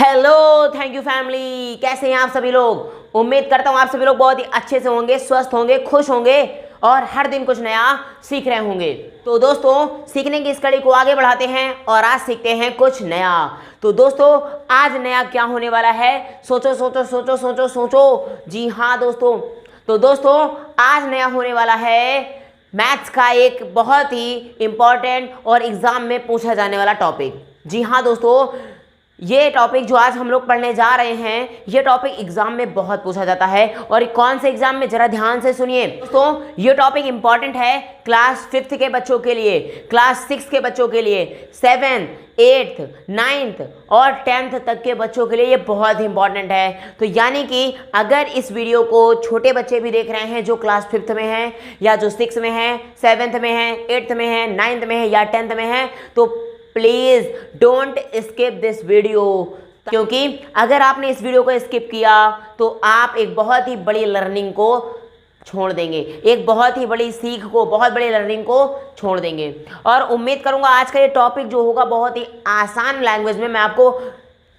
Hello, thank you family. कैसे हैं आप सभी लोग? उम्मीद करता हूं आप सभी लोग बहुत ही अच्छे से होंगे, स्वस्थ होंगे, खुश होंगे और हर दिन कुछ नया सीख रहे होंगे। तो दोस्तों, सीखने की इस कड़ी को आगे बढ़ाते हैं और आज सीखते हैं कुछ नया। तो दोस्तों, आज नया क्या होने वाला है? सोचो सोचो सोचो सोचो सोचो। जी हाँ दोस्तों, तो दोस्तों आज नया होने वाला है मैथ्स का एक बहुत ही इंपॉर्टेंट और एग्जाम में पूछा जाने वाला टॉपिक। जी हाँ दोस्तों, ये टॉपिक जो आज हम लोग पढ़ने जा रहे हैं, ये टॉपिक एग्जाम में बहुत पूछा जाता है। और कौन से एग्जाम में? जरा ध्यान से सुनिए दोस्तों, ये टॉपिक इंपॉर्टेंट है क्लास 5th के बच्चों के लिए, क्लास 6 के बच्चों के लिए, 7th, 8th, 9th और 10th तक के बच्चों के लिए ये बहुत इंपॉर्टेंट है। तो यानी कि अगर इस वीडियो को छोटे बच्चे भी देख रहे हैं जो क्लास 5th में हैं या जो 6 में हैं, 7th में हैं, 8th में हैं, 9th में हैं या 10th में हैं, तो please don't skip this video. क्योंकि अगर आपने इस वीडियो को स्किप किया तो आप एक बहुत ही बड़ी लर्निंग को छोड़ देंगे, एक बहुत ही बड़ी सीख को, बहुत बड़ी लर्निंग को छोड़ देंगे। और उम्मीद करूंगा आज का ये टॉपिक जो होगा बहुत ही आसान लैंग्वेज में मैं आपको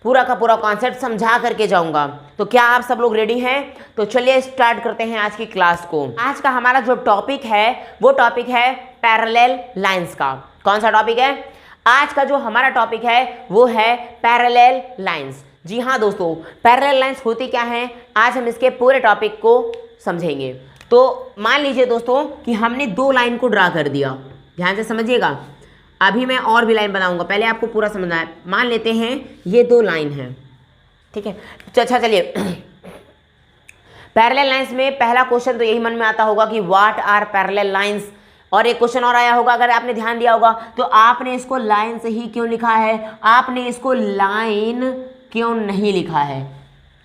पूरा का पूरा कॉन्सेप्ट समझा करके जाऊंगा। तो क्या आप सब लोग रेडी हैं? तो चलिए स्टार्ट करते हैं आज की क्लास को। आज का हमारा जो टॉपिक है वो टॉपिक है पैरेलल लाइंस का। कौन सा टॉपिक है? आज का जो हमारा टॉपिक है वो है पैरेलल लाइंस। जी हाँ दोस्तों, पैरेलल लाइंस होती क्या हैं, आज हम इसके पूरे टॉपिक को समझेंगे। तो मान लीजिए दोस्तों कि हमने दो लाइन को ड्रा कर दिया। ध्यान से समझिएगा, अभी मैं और भी लाइन बनाऊंगा, पहले आपको पूरा समझना है। मान लेते हैं ये दो लाइन है, ठीक है। अच्छा चलिए, पैरेलल लाइंस में पहला क्वेश्चन तो यही मन में आता होगा कि व्हाट आर पैरेलल लाइंस। और एक क्वेश्चन और आया होगा, अगर आपने ध्यान दिया होगा, तो आपने इसको लाइन से ही क्यों लिखा है, आपने इसको लाइन क्यों नहीं लिखा है?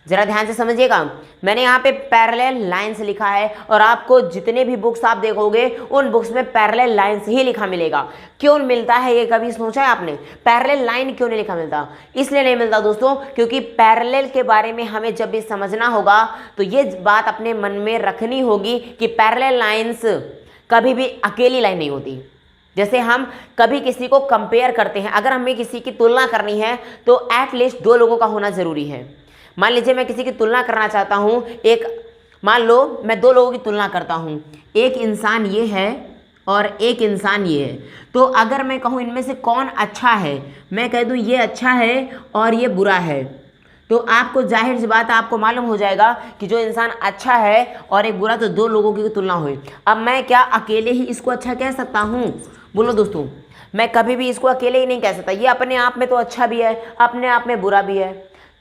जरा ध्यान से समझिएगा, मैंने यहाँ पे पैरेलल लाइंस लिखा है और आपको जितने भी बुक्स आप देखोगे उन बुक्स में पैरेलल लाइंस ही लिखा मिलेगा। क्यों मिलता है ये कभी सोचा है आपने? पैरेलल लाइन क्यों नहीं लिखा मिलता? इसलिए नहीं मिलता दोस्तों क्योंकि पैरेलल के बारे में हमें जब भी समझना होगा तो ये बात अपने मन में रखनी होगी कि पैरेलल लाइंस कभी भी अकेली लाइन नहीं होती। जैसे हम कभी किसी को कंपेयर करते हैं, अगर हमें किसी की तुलना करनी है तो एटलीस्ट दो लोगों का होना ज़रूरी है। मान लीजिए मैं किसी की तुलना करना चाहता हूँ, मान लो मैं दो लोगों की तुलना करता हूँ, एक इंसान ये है और एक इंसान ये है। तो अगर मैं कहूँ इनमें से कौन अच्छा है, मैं कह दूँ ये अच्छा है और ये बुरा है, तो आपको जाहिर सी बात है, आपको मालूम हो जाएगा कि जो इंसान अच्छा है और एक बुरा, तो दो लोगों की तुलना हुई। अब मैं क्या अकेले ही इसको अच्छा कह सकता हूँ? बोलो दोस्तों, मैं कभी भी इसको अकेले ही नहीं कह सकता। ये अपने आप में तो अच्छा भी है, अपने आप में बुरा भी है।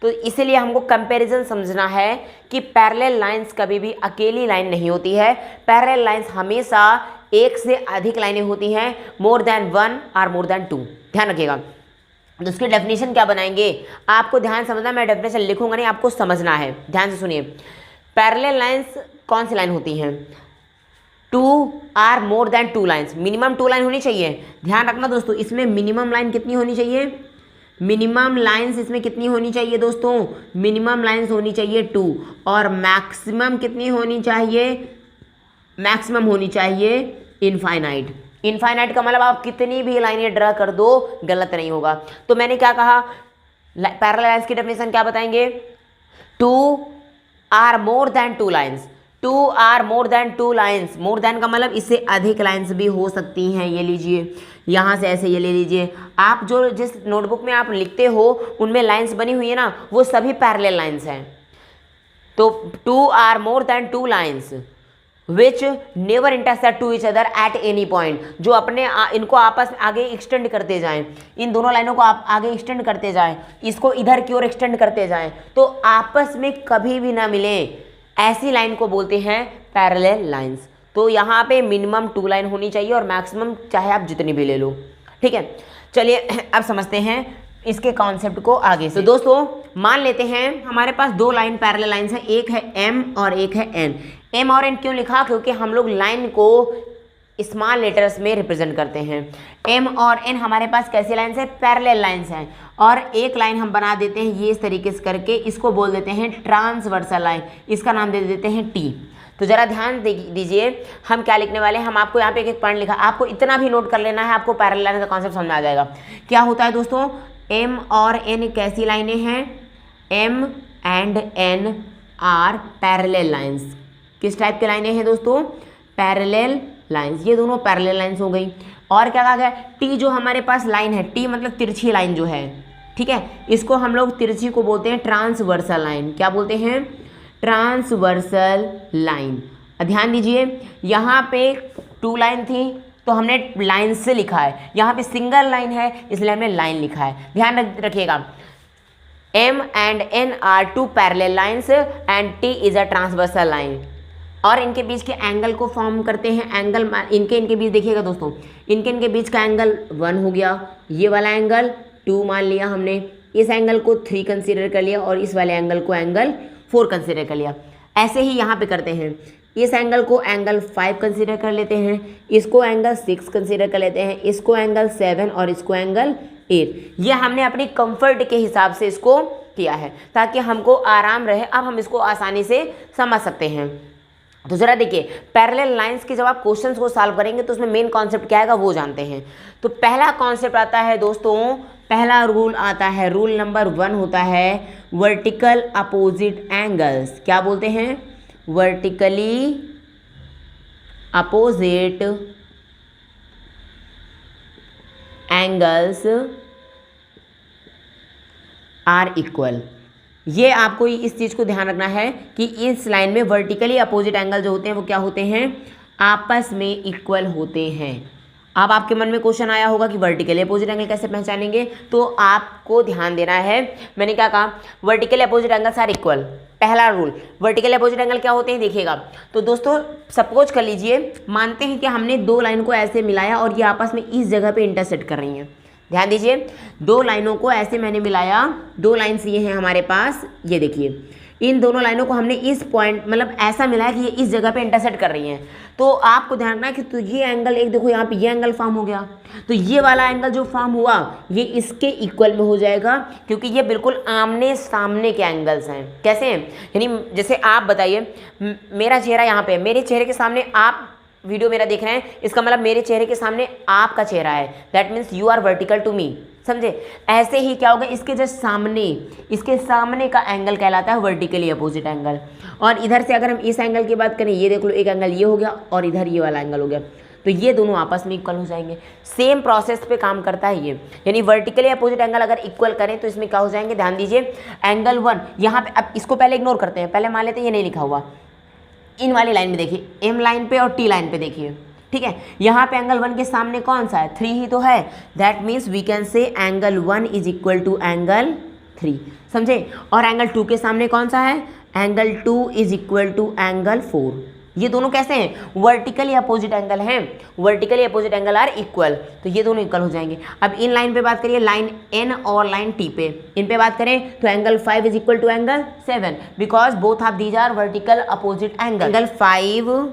तो इसीलिए हमको कंपैरिजन समझना है कि पैरेलल लाइंस कभी भी अकेली लाइन नहीं होती है। पैरेलल लाइंस हमेशा एक से अधिक लाइनें होती हैं, मोर देन वन और मोर देन टू। ध्यान रखिएगा। तो उसकी डेफिनेशन क्या बनाएंगे आपको ध्यान समझना, मैं डेफिनेशन लिखूंगा नहीं, आपको समझना है। ध्यान से सुनिए, पैरेलल लाइंस कौन सी लाइन होती हैं? Two or more than two lines, minimum two line होनी चाहिए। ध्यान रखना दोस्तों, इसमें मिनिमम लाइन कितनी होनी चाहिए? मिनिमम लाइंस इसमें कितनी होनी चाहिए दोस्तों? मिनिमम लाइंस होनी चाहिए 2। और मैक्सिमम कितनी होनी चाहिए? मैक्सिमम होनी चाहिए इनफाइनाइट। इनफाइनाइट का मतलब आप कितनी भी लाइनें ड्रा कर दो, गलत नहीं होगा। तो मैंने क्या कहा, पैरेलल लाइंस की डेफिनेशन क्या बताएंगे? 2 or more than 2 lines. 2 or more than 2 lines. More than का मतलब इससे अधिक लाइंस भी हो सकती हैं। ये लीजिए, यहाँ से ऐसे ये ले लीजिए। आप जो जिस नोटबुक में आप लिखते हो उनमें लाइंस बनी हुई है ना, वो सभी पैरेलल लाइंस हैं। तो 2 or more than 2 lines which never intersect to each other at any point, जो अपने इनको आपस में आगे एक्सटेंड करते जाएं, इन दोनों लाइनों को आप आगे एक्सटेंड करते जाएं, इसको इधर की ओर एक्सटेंड करते जाएं, तो आपस में कभी भी ना मिले, ऐसी लाइन को बोलते हैं पैरेलल लाइंस। तो यहाँ पे मिनिमम 2 लाइन होनी चाहिए और मैक्सिमम चाहे आप जितनी भी ले लो, ठीक है। चलिए अब समझते हैं इसके कॉन्सेप्ट को आगे से। तो दोस्तों मान लेते हैं हमारे पास दो लाइन पैरेलल लाइंस है, एक है एम और एक है एन। एम और एन क्यों लिखा? क्योंकि हम लोग लाइन को स्मॉल लेटर्स में रिप्रेजेंट करते हैं। एम और एन हमारे पास कैसी लाइन्स है? पैरेलल लाइन्स हैं। और एक लाइन हम बना देते हैं ये इस तरीके से करके, इसको बोल देते हैं ट्रांसवर्सल लाइन, इसका नाम दे देते हैं टी। तो जरा ध्यान दीजिए हम क्या लिखने वाले हैं। हम आपको यहाँ पे एक पॉइंट लिखा, आपको इतना भी नोट कर लेना है, आपको पैरेलल लाइन का कॉन्सेप्ट समझ में आ जाएगा। क्या होता है दोस्तों, एम और एन कैसी लाइनें हैं? M and N are parallel lines. किस टाइप के लाइनें हैं दोस्तों? Parallel lines. ये दोनों पैरेलल लाइंस हो गई। और क्या कहा गया? टी जो हमारे पास लाइन है, टी मतलब तिरछी लाइन जो है, ठीक है, इसको हम लोग तिरछी को बोलते हैं ट्रांसवर्सल लाइन। क्या बोलते हैं? Transversal line. ध्यान दीजिए, यहाँ पे 2 लाइन थी तो हमने लाइन से लिखा है, यहाँ पे सिंगल लाइन है इसलिए हमने लाइन लिखा है। ध्यान रखिएगा, M and N are 2 parallel lines and T is a transversal line। और इनके बीच के एंगल को फॉर्म करते हैं एंगल, इनके बीच देखिएगा दोस्तों, इनके बीच का एंगल 1 हो गया, ये वाला एंगल 2 मान लिया हमने, इस एंगल को 3 कंसीडर कर लिया और इस वाले एंगल को एंगल 4 कंसीडर कर लिया। ऐसे ही यहाँ पे करते हैं, इस एंगल को एंगल 5 कंसीडर कर लेते हैं, इसको एंगल 6 कंसीडर कर लेते हैं, इसको एंगल 7 और इसको एंगल 8। ये हमने अपनी कंफर्ट के हिसाब से इसको किया है ताकि हमको आराम रहे। अब हम इसको आसानी से समझ सकते हैं। तो जरा देखिए, पैरेलल लाइंस के जब आप क्वेश्चंस को सॉल्व करेंगे तो उसमें मेन कॉन्सेप्ट क्या आएगा वो जानते हैं। तो पहला कॉन्सेप्ट आता है दोस्तों, पहला रूल आता है, रूल नंबर 1 होता है वर्टिकल अपोजिट एंगल्स। क्या बोलते हैं? Vertically opposite angles are equal. ये आपको इस चीज़ को ध्यान रखना है कि इस लाइन में वर्टिकली अपोजिट एंगल जो होते हैं वो क्या होते हैं? आपस में इक्वल होते हैं। अब आपके मन में क्वेश्चन आया होगा कि वर्टिकली अपोजिट एंगल कैसे पहचानेंगे, तो आपको ध्यान देना है। मैंने क्या कहा? Vertically opposite angles are equal. पहला रूल, वर्टिकली अपोजिट एंगल क्या होते हैं देखिएगा। तो दोस्तों सपोज कर लीजिए, मानते हैं कि हमने 2 लाइन को ऐसे मिलाया और ये आपस में इस जगह पे इंटरसेक्ट कर रही हैं। ध्यान दीजिए, 2 लाइनों को ऐसे मैंने मिलाया, 2 लाइन्स ये हैं हमारे पास, ये देखिए, इन दोनों लाइनों को हमने इस पॉइंट मतलब ऐसा मिलाया कि ये इस जगह पे इंटरसेक्ट कर रही हैं। तो आपको ध्यान रखना है कि तो ये एंगल, एक देखो यहाँ पे ये एंगल फॉर्म हो गया, तो ये वाला एंगल जो फॉर्म हुआ ये इसके इक्वल में हो जाएगा क्योंकि ये बिल्कुल आमने सामने के एंगल्स हैं। कैसे हैं? यानी जैसे आप बताइए, मेरा चेहरा यहाँ पे है, मेरे चेहरे के सामने आप वीडियो मेरा देख रहे हैं, इसका मतलब मेरे चेहरे के सामने आपका चेहरा है, that means you are vertical to me. समझे? ऐसे ही क्या होगा, इसके जस्ट सामने, इसके सामने का एंगल कहलाता है वर्टिकली अपोजिट एंगल। और इधर से अगर हम इस एंगल की बात करें, ये देख लो, एक एंगल ये हो गया और इधर ये वाला एंगल हो गया, तो ये दोनों आपस में इक्वल हो जाएंगे। सेम प्रोसेस पे काम करता है ये, यानी वर्टिकली अपोजिट एंगल अगर इक्वल करें तो इसमें क्या हो जाएंगे? ध्यान दीजिए, एंगल 1 यहाँ पे, अब इसको पहले इग्नोर करते हैं, पहले मान लेते हैं ये नहीं लिखा हुआ। इन वाली लाइन में देखिए, M लाइन पे और T लाइन पे देखिए, ठीक है, यहाँ पे एंगल 1 के सामने कौन सा है? 3 ही तो है। That means we can say angle 1 is equal to angle 3। समझे? और एंगल 2 के सामने कौन सा है? Angle 2 is equal to angle 4। ये दोनों कैसे हैं? वर्टिकली अपोजिट एंगल हैं, vertically opposite angle are equal, तो ये दोनों इक्वल हो जाएंगे। अब इन लाइन पे बात करिए, लाइन N और लाइन T पे, इन पे बात करें तो angle 5 is equal to angle 7 because both of these are vertical opposite angle. Angle 5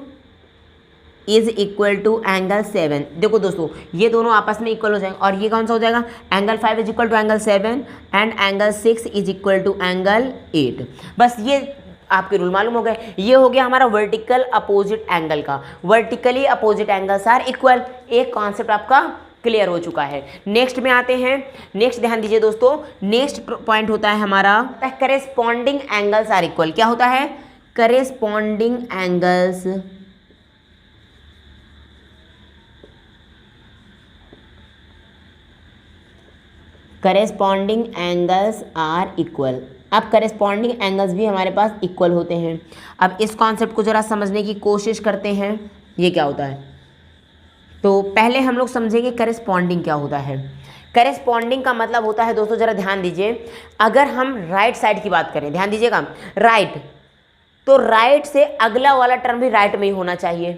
is equal to angle 7। देखो दोस्तों, ये दोनों आपस में इक्वल हो जाएंगे और ये कौन सा हो जाएगा? Angle 5 is equal to angle 7 and angle 6 is equal to angle 8। बस ये आपके रूल मालूम हो गए। ये हो गया हमारा वर्टिकल अपोजिट एंगल का, vertically opposite angles are equal. एक कॉन्सेप्ट आपका क्लियर हो चुका है। नेक्स्ट में आते हैं। नेक्स्ट ध्यान दीजिए दोस्तों, नेक्स्ट पॉइंट होता है हमारा करेस्पॉन्डिंग एंगल्स आर इक्वल। क्या होता है? Corresponding angles corresponding angles are equal. अब करेस्पॉन्डिंग एंगल्स भी हमारे पास इक्वल होते हैं। अब इस कॉन्सेप्ट को ज़रा समझने की कोशिश करते हैं, ये क्या होता है। तो पहले हम लोग समझेंगे करेस्पॉन्डिंग क्या होता है। करेस्पॉन्डिंग का मतलब होता है दोस्तों, ज़रा ध्यान दीजिए, अगर हम राइट साइड की बात करें, ध्यान दीजिएगा, राइट, तो राइट से अगला वाला टर्म भी राइट में ही होना चाहिए,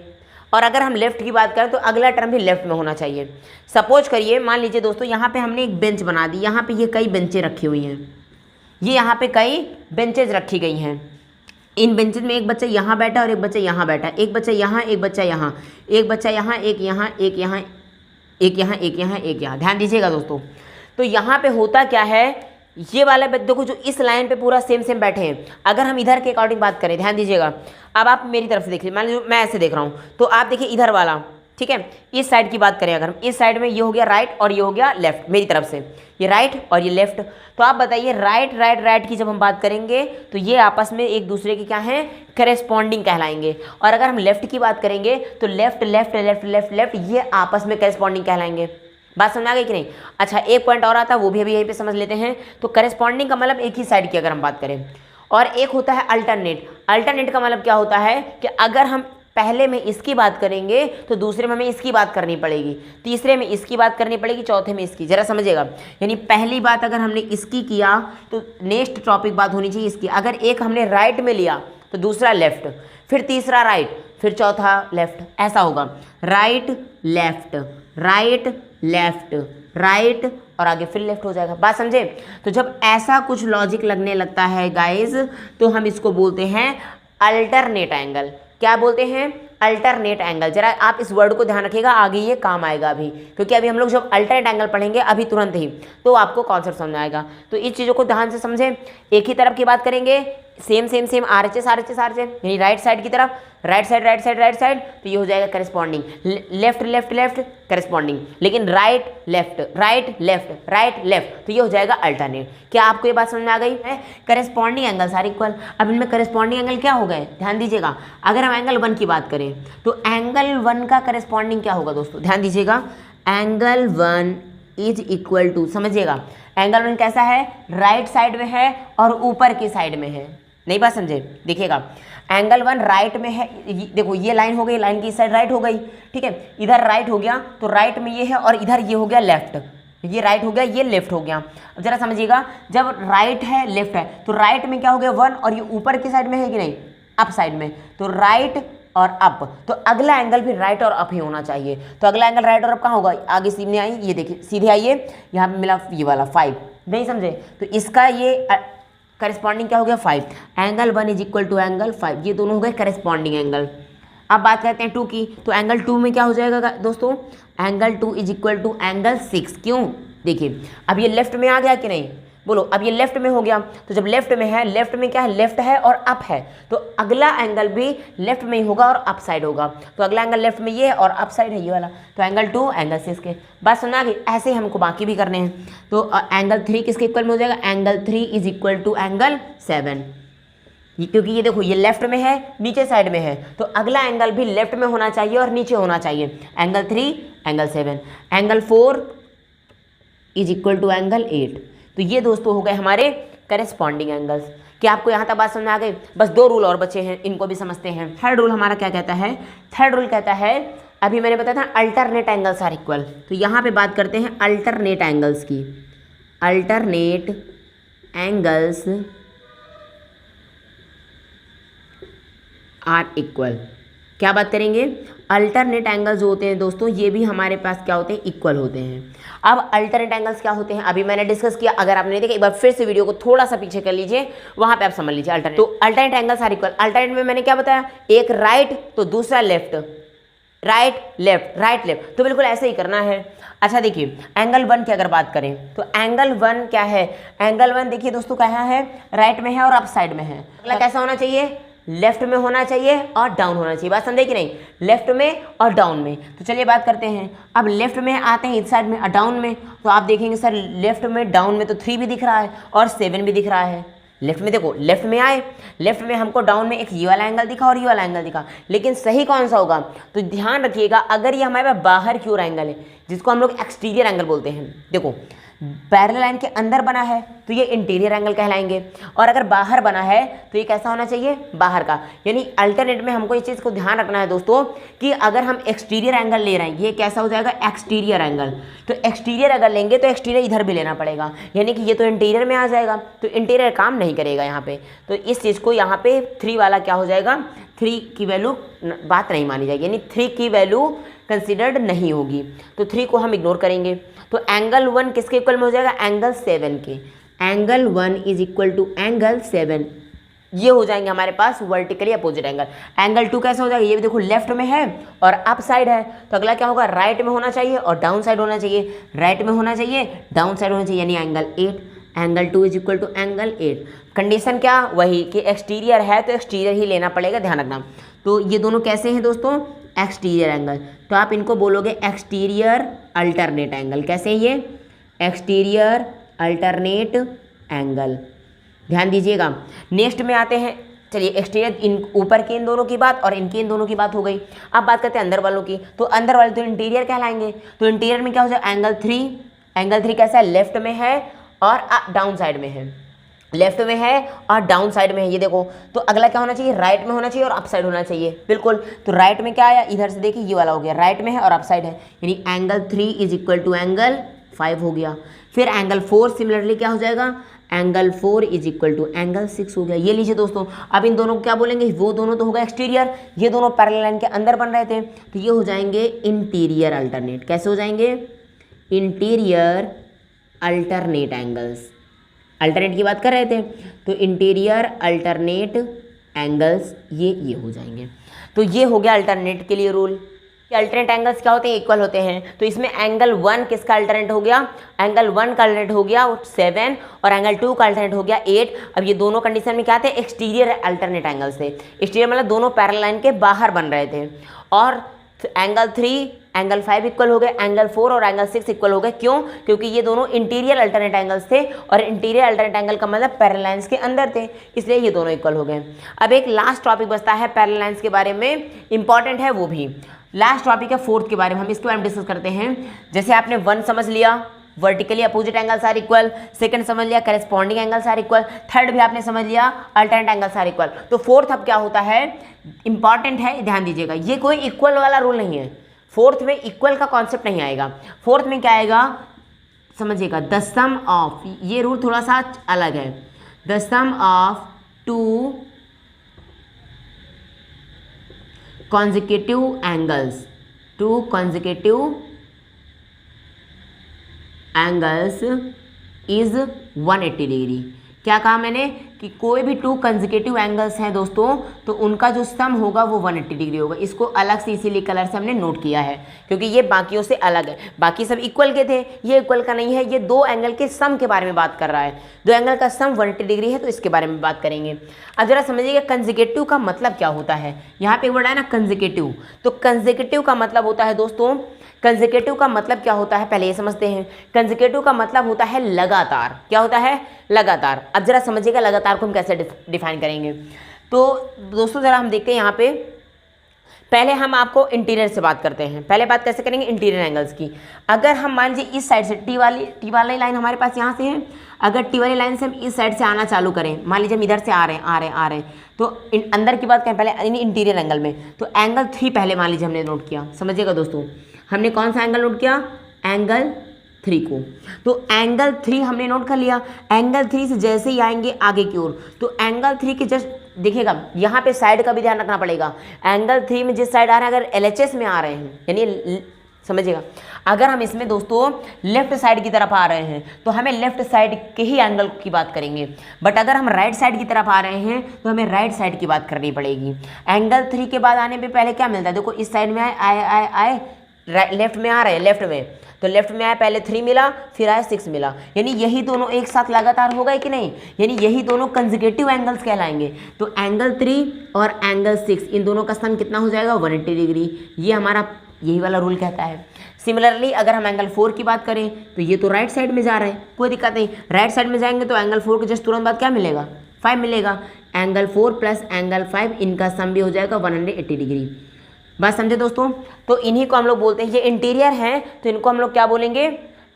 और अगर हम लेफ्ट की बात करें तो अगला टर्म भी लेफ्ट में होना चाहिए। सपोज करिए, मान लीजिए दोस्तों, यहाँ पे हमने एक बेंच बना दी, यहाँ पे ये कई बेंचें रखी हुई हैं, ये यहाँ पे कई बेंचेज रखी गई हैं। इन बेंचेज में एक बच्चा यहाँ बैठा और एक बच्चा यहाँ बैठा, एक बच्चा यहाँ, एक बच्चा यहाँ, एक बच्चा यहाँ, एक यहाँ, एक यहाँ, एक यहाँ, एक यहाँ, एक यहाँ। ध्यान दीजिएगा दोस्तों, तो यहाँ पे होता क्या है, ये वाला देखो जो इस लाइन पे पूरा सेम सेम बैठे हैं। अगर हम इधर के अकॉर्डिंग बात करें, ध्यान दीजिएगा, अब आप मेरी तरफ से देख लीजिए, मान लीजिए मैं ऐसे देख रहा हूँ, तो आप देखिए इधर वाला ठीक है। इस साइड की बात करें अगर हम, इस साइड में ये हो गया राइट और ये हो गया लेफ्ट मेरी तरफ से, ये राइट और ये लेफ्ट। तो आप बताइए राइट राइट राइट की जब हम बात करेंगे तो ये आपस में एक दूसरे के क्या हैं, करेस्पॉन्डिंग कहलाएंगे। और अगर हम लेफ्ट की बात करेंगे तो left left left left left ये आपस में करेस्पॉन्डिंग कहलाएंगे। बात समझ आ गई कि नहीं? अच्छा, एक पॉइंट और आता है, वो भी अभी यहीं पे समझ लेते हैं। तो करेस्पॉन्डिंग का मतलब एक ही साइड की अगर हम बात करें, और एक होता है अल्टरनेट। अल्टरनेट का मतलब क्या होता है कि अगर हम पहले में इसकी बात करेंगे तो दूसरे में हमें इसकी बात करनी पड़ेगी, तीसरे में इसकी बात करनी पड़ेगी, चौथे में इसकी। जरा समझिएगा, यानी पहली बात अगर हमने इसकी किया तो नेक्स्ट टॉपिक बात होनी चाहिए इसकी। अगर एक हमने राइट में लिया तो दूसरा लेफ्ट, फिर तीसरा राइट, फिर चौथा लेफ्ट, ऐसा होगा। Right left right left right और आगे फिर लेफ्ट हो जाएगा। बात समझे? तो जब ऐसा कुछ लॉजिक लगने लगता है गाइज तो हम इसको बोलते हैं अल्टरनेट एंगल। क्या बोलते हैं? Alternate angle. जरा आप इस वर्ड को ध्यान रखिएगा, आगे ये काम आएगा अभी, क्योंकि अभी हम लोग जब अल्टरनेट एंगल पढ़ेंगे अभी तुरंत ही, तो आपको कॉन्सेप्ट समझ आएगा। तो इस चीज़ों को ध्यान से समझें। एक ही तरफ की बात करेंगे, same same same RHS RHS RHS, यानी राइट साइड की तरफ, right side right side right side, तो ये हो जाएगा corresponding. Left left left corresponding, लेकिन राइट लेफ्ट राइट लेफ्ट, तो ये हो जाएगा अल्टरनेट। क्या आपको ये बात समझ में आ गई है? करेस्पॉन्डिंग एंगल सारे इक्वल। अब इनमें करेस्पॉन्डिंग एंगल क्या हो गए, ध्यान दीजिएगा। अगर हम एंगल 1 की बात करें तो एंगल 1 का करेस्पॉन्डिंग क्या होगा दोस्तों, ध्यान दीजिएगा। एंगल 1 इज इक्वल टू, समझिएगा एंगल 1 कैसा है, राइट साइड में है और ऊपर की साइड में है। नहीं बात समझे? देखिएगा एंगल 1 राइट में है, देखो ये लाइन हो गई, लाइन की साइड राइट हो गई, ठीक है। इधर राइट हो गया तो राइट में ये है और इधर ये हो गया लेफ्ट, ये राइट हो गया ये लेफ्ट हो गया। अब जरा समझिएगा, जब राइट है लेफ्ट है तो राइट में क्या हो गया 1 और ये ऊपर की साइड में है कि नहीं, अप साइड में, तो राइट और अप, तो अगला एंगल भी राइट और अप ही होना चाहिए। तो अगला एंगल राइट और अप कहाँ होगा, आगे सीधे आई, ये देखिए सीधे आइए, यहाँ पे मिला ये वाला 5, नहीं समझे? तो इसका ये करेस्पॉन्डिंग क्या हो गया 5। Angle 1 is equal to angle 5, ये दोनों हो गए करेस्पॉन्डिंग एंगल। अब बात करते हैं 2 की, तो एंगल 2 में क्या हो जाएगा दोस्तों, angle 2 is equal to angle 6। क्यों? देखिए अब ये लेफ्ट में आ गया कि नहीं, बोलो। अब ये लेफ्ट में हो गया, तो जब लेफ्ट में है, लेफ्ट में क्या है, लेफ्ट है और अप है, तो अगला एंगल भी लेफ्ट में ही होगा और अप साइड होगा। तो अगला एंगल लेफ्ट में ये है और अप साइड है ये वाला, तो एंगल 2 एंगल 6 के। बात सुना गई? ऐसे हमको बाकी भी करने हैं। तो एंगल 3 किसके इक्वल में हो जाएगा, angle 3 is equal to angle 7, क्योंकि ये देखो ये लेफ्ट में है, नीचे साइड में है, तो अगला एंगल भी लेफ्ट में होना चाहिए और नीचे होना चाहिए। Angle 3 angle 7, angle 4 is equal to angle 8। तो ये दोस्तों हो गए हमारे करेस्पॉन्डिंग एंगल्स। क्या आपको यहाँ तक बात समझ में आ गई? बस 2 रूल और बचे हैं, इनको भी समझते हैं। थर्ड रूल हमारा क्या कहता है, थर्ड रूल कहता है, अभी मैंने बताया था अल्टरनेट एंगल्स आर इक्वल, तो यहाँ पे बात करते हैं अल्टरनेट एंगल्स की। अल्टरनेट एंगल्स आर इक्वल, क्या बात करेंगे, अल्टरनेट एंगल्स जो होते हैं दोस्तों ये भी हमारे पास क्या होते हैं, इक्वल होते हैं। अब अल्टरनेट एंगल्स क्या होते हैं अभी मैंने डिस्कस किया, अगर आपने नहीं देखा एक बार फिर से वीडियो को थोड़ा सा पीछे कर लीजिए, वहां पे आप समझ लीजिए अल्टरनेट। तो alternate angles are equal, alternate में मैंने क्या बताया, एक राइट तो दूसरा लेफ्ट, राइट लेफ्ट, तो बिल्कुल ऐसे ही करना है। अच्छा देखिए एंगल 1 की अगर बात करें तो एंगल 1 क्या है, एंगल 1 देखिए दोस्तों कहाँ है, राइट में है और अप साइड में है। अगला कैसा होना चाहिए, लेफ्ट में होना चाहिए और डाउन होना चाहिए। बात समझे कि नहीं, लेफ्ट में और डाउन में। तो चलिए बात करते हैं, अब लेफ्ट में आते हैं इस साइड में और डाउन में, तो आप देखेंगे सर लेफ्ट में डाउन में तो 3 भी दिख रहा है और 7 भी दिख रहा है। लेफ्ट में देखो, लेफ्ट में आए, लेफ्ट में हमको डाउन में एक ये वाला एंगल दिखा और ये वाला एंगल दिखा, लेकिन सही कौन सा होगा, तो ध्यान रखिएगा अगर ये हमारे पास बाहर की ओर एंगल है जिसको हम लोग एक्सटीरियर एंगल बोलते हैं, देखो पैरेलल लाइन के अंदर बना है तो ये इंटीरियर एंगल कहलाएंगे, और अगर बाहर बना है तो ये कैसा होना चाहिए, बाहर का। यानी अल्टरनेट में हमको इस चीज़ को ध्यान रखना है दोस्तों कि अगर हम एक्सटीरियर एंगल ले रहे हैं ये कैसा हो जाएगा, एक्सटीरियर एंगल। तो एक्सटीरियर अगर लेंगे तो एक्सटीरियर इधर भी लेना पड़ेगा, यानी कि ये तो इंटीरियर में आ जाएगा, तो इंटीरियर काम नहीं करेगा यहाँ पे। तो इस चीज़ को यहाँ पे 3 वाला क्या हो जाएगा, 3 की वैल्यू बात नहीं मानी जाएगी, यानी 3 की वैल्यू कंसिडर्ड नहीं होगी, तो 3 को हम इग्नोर करेंगे। तो एंगल 1 किसके इक्वल में हो जाएगा, एंगल 7 के। Angle 1 is equal to angle 7, ये हो जाएंगे हमारे पास वर्टिकली अपोजिट एंगल। एंगल 2 कैसे हो जाएगा, ये भी देखो लेफ्ट में है और अप साइड है, तो अगला क्या होगा, राइट में होना चाहिए और डाउन साइड होना चाहिए, राइट में होना चाहिए डाउन साइड होना चाहिए, यानी angle 8। Angle 2 is equal to angle 8। Condition क्या, वही कि एक्सटीरियर है तो एक्सटीरियर ही लेना पड़ेगा, ध्यान रखना। तो ये दोनों कैसे हैं दोस्तों, एक्सटीरियर एंगल, तो आप इनको बोलोगे एक्सटीरियर अल्टरनेट एंगल। कैसे ये एक्सटीरियर अल्टरनेट एंगल, ध्यान दीजिएगा। नेक्स्ट में आते हैं, चलिए एक्सटीरियर इन ऊपर के इन दोनों की बात और इनके इन दोनों की बात हो गई। अब बात करते हैं अंदर वालों की, तो अंदर वाले तो इंटीरियर कहलाएंगे। तो इंटीरियर में क्या हो जाए एंगल 3, एंगल 3 कैसा है, लेफ्ट में है और डाउन साइड में है, लेफ्ट में है और डाउन साइड में है, ये देखो। तो अगला क्या होना चाहिए, राइट में होना चाहिए और अप साइड होना चाहिए, बिल्कुल। तो राइट में क्या आया, इधर से देखिए ये वाला हो गया, राइट में है और अप साइड है, यानी angle 3 is equal to angle 5 हो गया। फिर एंगल 4 सिमिलरली क्या हो जाएगा, angle 4 is equal to angle 6 हो गया। ये लीजिए दोस्तों, अब इन दोनों को क्या बोलेंगे, वो दोनों तो होगा एक्सटीरियर, ये दोनों पैरेलल लाइन के अंदर बन रहे थे, तो ये हो जाएंगे इंटीरियर अल्टरनेट। कैसे हो जाएंगे, इंटीरियर अल्टरनेट एंगल्स। अल्टरनेट की बात कर रहे थे, तो इंटीरियर अल्टरनेट एंगल्स ये हो जाएंगे। तो ये हो गया अल्टरनेट के लिए रूल कि अल्टरनेट एंगल्स क्या होते हैं, इक्वल होते हैं। तो इसमें एंगल 1 किसका अल्टरनेट हो गया, एंगल 1 का अल्टरनेट हो गया 7 और एंगल 2 का अल्टरनेट हो गया 8। अब ये दोनों कंडीशन में क्या थे, एक्सटीरियर अल्टरनेट एंगल्स थे। एक्सटीरियर मतलब दोनों पैरेलल लाइन के बाहर बन रहे थे। और एंगल 3 एंगल 5 इक्वल हो गए, एंगल 4 और एंगल 6 इक्वल हो गए। क्यों, क्योंकि ये दोनों इंटीरियर अल्टरनेट एंगल्स थे और इंटीरियर अल्टरनेट एंगल का मतलब पैरेलल लाइंस के अंदर थे, इसलिए ये दोनों इक्वल हो गए। अब एक लास्ट टॉपिक बचता है पैरेलल लाइंस के बारे में, इंपॉर्टेंट है वो भी। लास्ट टॉपिक है फोर्थ के बारे में, हम इसके बारे में डिस्कस करते हैं। जैसे आपने 1 समझ लिया, vertically opposite angles are equal, second समझ लिया corresponding angles are equal, third भी आपने समझ लिया अल्टरनेट एंगल्स आर इक्वल। तो फोर्थ अब क्या होता है, इंपॉर्टेंट है, ध्यान दीजिएगा। ये कोई इक्वल वाला रूल नहीं है, फोर्थ में इक्वल का कॉन्सेप्ट नहीं आएगा। फोर्थ में क्या आएगा समझिएगा, द सम ऑफ, ये रूल थोड़ा सा अलग है, the sum of 2 consecutive angles, 2 consecutive angles is 180 degree. क्या कहा मैंने कि कोई भी 2 कंसेक्यूटिव एंगल्स हैं दोस्तों, तो उनका जो सम होगा वो 180 डिग्री होगा। इसको अलग से इसीलिए कलर से हमने नोट किया है, क्योंकि ये बाकियों से अलग है। बाकी सब इक्वल के थे, ये इक्वल का नहीं है, ये 2 एंगल के सम के बारे में बात कर रहा है। 2 एंगल का सम 180 डिग्री है, तो इसके बारे में बात करेंगे। अब जरा समझिएगा कंसेक्यूटिव का मतलब क्या होता है। यहाँ पे वर्ड है ना कंसेक्यूटिव, तो कंसेक्यूटिव का मतलब होता है दोस्तों, कंसेक्यूटिव का मतलब क्या होता है पहले ये समझते हैं। कंसेक्यूटिव का मतलब होता है लगातार। क्या होता है, लगातार। अब जरा समझिएगा लगातार को हम कैसे डिफाइन करेंगे। तो दोस्तों जरा हम देखते हैं यहाँ पे, पहले हम आपको इंटीरियर से बात करते हैं। पहले बात कैसे करेंगे, इंटीरियर एंगल्स की। अगर हम मान लीजिए इस साइड से टी वाली लाइन हमारे पास यहाँ से है, अगर टी वाली लाइन से हम इस साइड से आना चालू करें, मान लीजिए हम इधर से आ रहे हैं, तो अंदर की बात करें पहले इंटीरियर एंगल में, तो एंगल 3 पहले मान लीजिए हमने नोट किया। समझिएगा दोस्तों, हमने कौन सा एंगल नोट किया, एंगल 3 को। तो एंगल 3 हमने नोट कर लिया। एंगल 3 से जैसे ही आएंगे आगे की ओर, तो एंगल 3 के जस्ट देखिएगा, यहाँ पे साइड का भी ध्यान रखना पड़ेगा। एंगल 3 में जिस साइड आ रहा है, अगर LHS में आ रहे हैं, यानी समझिएगा, अगर हम इसमें दोस्तों लेफ्ट साइड की तरफ आ रहे हैं, तो हमें लेफ्ट साइड के ही एंगल की बात करेंगे। बट अगर हम राइट साइड की तरफ आ रहे हैं, तो हमें राइट साइड की बात करनी पड़ेगी। एंगल 3 के बाद आने पे पहले क्या मिलता है, देखो इस साइड में आए लेफ्ट में आ रहे हैं, लेफ्ट में, तो लेफ्ट में आया पहले 3 मिला, फिर आया 6 मिला, यानी यही दोनों एक साथ लगातार हो गए कि नहीं, यानी यही दोनों कंसेक्यूटिव एंगल्स कहलाएंगे। तो एंगल 3 और एंगल 6 इन दोनों का सम कितना हो जाएगा, 180 डिग्री। ये हमारा यही वाला रूल कहता है। सिमिलरली अगर हम एंगल 4 की बात करें, तो ये तो राइट साइड में जा रहे हैं, कोई दिक्कत नहीं, राइट साइड में जाएंगे तो एंगल 4 के जस्ट तुरंत बाद क्या मिलेगा, 5 मिलेगा। एंगल 4 प्लस एंगल 5 इनका सम भी हो जाएगा 180 डिग्री। बात समझे दोस्तों, तो इन्हीं को हम लोग बोलते हैं, ये इंटीरियर हैं, तो इनको हम लोग क्या बोलेंगे,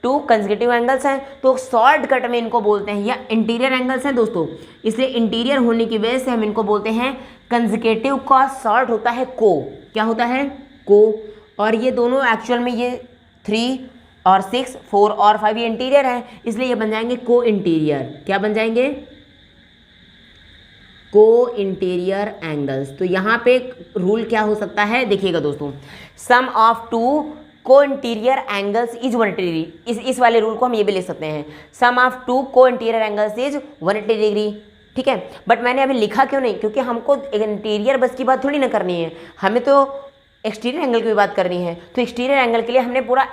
2 कंसेक्यूटिव एंगल्स हैं, तो शॉर्टकट में इनको बोलते हैं, या इंटीरियर एंगल्स हैं दोस्तों, इसलिए इंटीरियर होने की वजह से हम इनको बोलते हैं कंसेक्यूटिव। का शॉर्ट होता है को, क्या होता है, को। और ये दोनों एक्चुअल में ये 3 और 6, 4 और 5 ये इंटीरियर है, इसलिए ये बन जाएंगे को इंटीरियर। क्या बन जाएंगे, को इंटीरियर एंगल्स। तो यहाँ पे रूल क्या हो सकता है, देखिएगा दोस्तों, सम ऑफ 2 को इंटीरियर एंगल्स इज 180 डिग्री। इस वाले रूल को हम ये भी लिख सकते हैं, सम ऑफ 2 को इंटीरियर एंगल्स इज 180 डिग्री। ठीक है, बट मैंने अभी लिखा क्यों नहीं, क्योंकि हमको इंटीरियर बस की बात थोड़ी ना करनी है, हमें तो एक्सटीरियर एंगल की भी बात करनी है। तो एक्सटीरियर एंगल के लिए हमने पूरा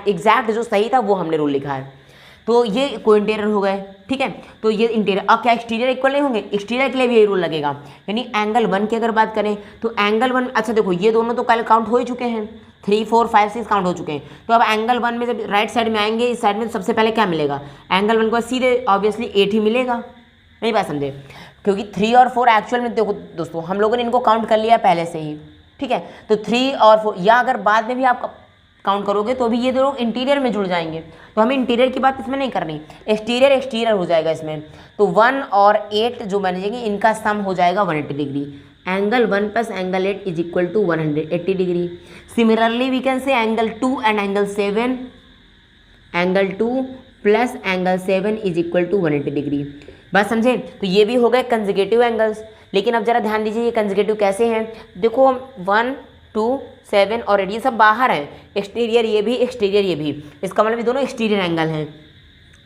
एग्जैक्ट जो सही था वो हमने रूल लिखा है। तो तो ये को इंटीरियर हो गए, ठीक है। तो ये इंटीरियर, अब क्या एक्सटीरियर इक्वल नहीं होंगे, एक्सटीरियर के लिए भी यही रूल लगेगा। यानी एंगल 1 की अगर बात करें तो एंगल 1, अच्छा देखो ये दोनों तो कल काउंट हो ही चुके हैं, 3 4 5 6 काउंट हो चुके हैं। तो अब एंगल 1 में जब राइट साइड में आएंगे, इस साइड में सबसे पहले क्या मिलेगा, एंगल 1 को सीधे ऑब्वियसली 8 ही मिलेगा। नहीं बात समझे, क्योंकि 3 और 4 एक्चुअल में देखो दोस्तों हम लोगों ने इनको काउंट कर लिया पहले से ही, ठीक है। तो 3 और 4, या अगर बाद में भी आप काउंट करोगे तो भी ये दोनों इंटीरियर में जुड़ जाएंगे। तो हमें इंटीरियर की बात इसमें नहीं करनी, एक्सटीरियर एक्सटीरियर हो जाएगा इसमें। तो 1 और 8 जो बनेंगे इनका सम हो जाएगा 180 degree. Angle 1 plus angle 8 is equal to 180 degree. Similarly we can say angle 2 and angle 7, angle 2 plus angle 7 is equal to 180 degree. बात समझे, तो ये भी हो गए कंसेक्यूटिव एंगल्स। लेकिन अब जरा ध्यान दीजिए ये कंसेक्यूटिव कैसे हैं। देखो 1 2 7 और 8 ये सब बाहर हैं, एक्सटीरियर ये भी, एक्सटीरियर ये भी, इसका मतलब ये दोनों एक्सटीरियर एंगल हैं।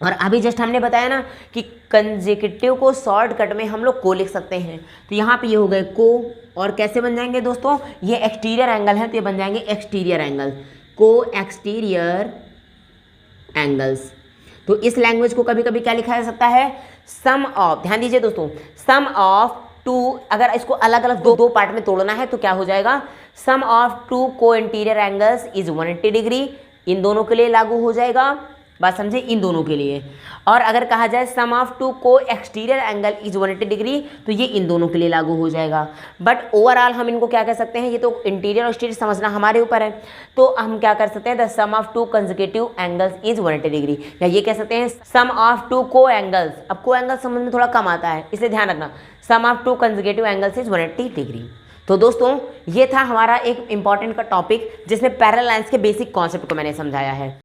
और अभी जस्ट हमने बताया ना कि कंसेक्यूटिव को शॉर्टकट में हम लोग को लिख सकते हैं। तो यहाँ पे ये हो गए को, और कैसे बन जाएंगे दोस्तों, ये एक्सटीरियर एंगल है तो ये बन जाएंगे एक्सटीरियर एंगल, को एक्सटीरियर एंगल्स। तो इस लैंग्वेज को कभी कभी क्या लिखा जा सकता है, सम ऑफ, ध्यान दीजिए दोस्तों, सम ऑफ 2, अगर इसको अलग अलग दो पार्ट में तोड़ना है तो क्या हो जाएगा, सम ऑफ 2 को इंटीरियर एंगल्स इज 180 डिग्री, इन दोनों के लिए लागू हो जाएगा। बात समझे, इन दोनों के लिए। और अगर कहा जाए सम ऑफ 2 को एक्सटीरियर एंगल इज 180 डिग्री, तो ये इन दोनों के लिए लागू हो जाएगा। बट ओवरऑल हम इनको क्या कह सकते हैं, ये तो इंटीरियर और एक्सटीरियर समझना हमारे ऊपर है। तो हम क्या कर सकते हैं, the sum of 2 consecutive angles is 180 degree, या ये कह सकते हैं सम ऑफ 2 को एंगल्स। अब को एंगल्स समझ में थोड़ा कम आता है, इसलिए ध्यान रखना, sum of 2 consecutive angles is 180 degree. तो दोस्तों ये था हमारा एक इंपॉर्टेंट का टॉपिक जिसमें पैरेलल लाइंस के बेसिक कॉन्सेप्ट को मैंने समझाया है।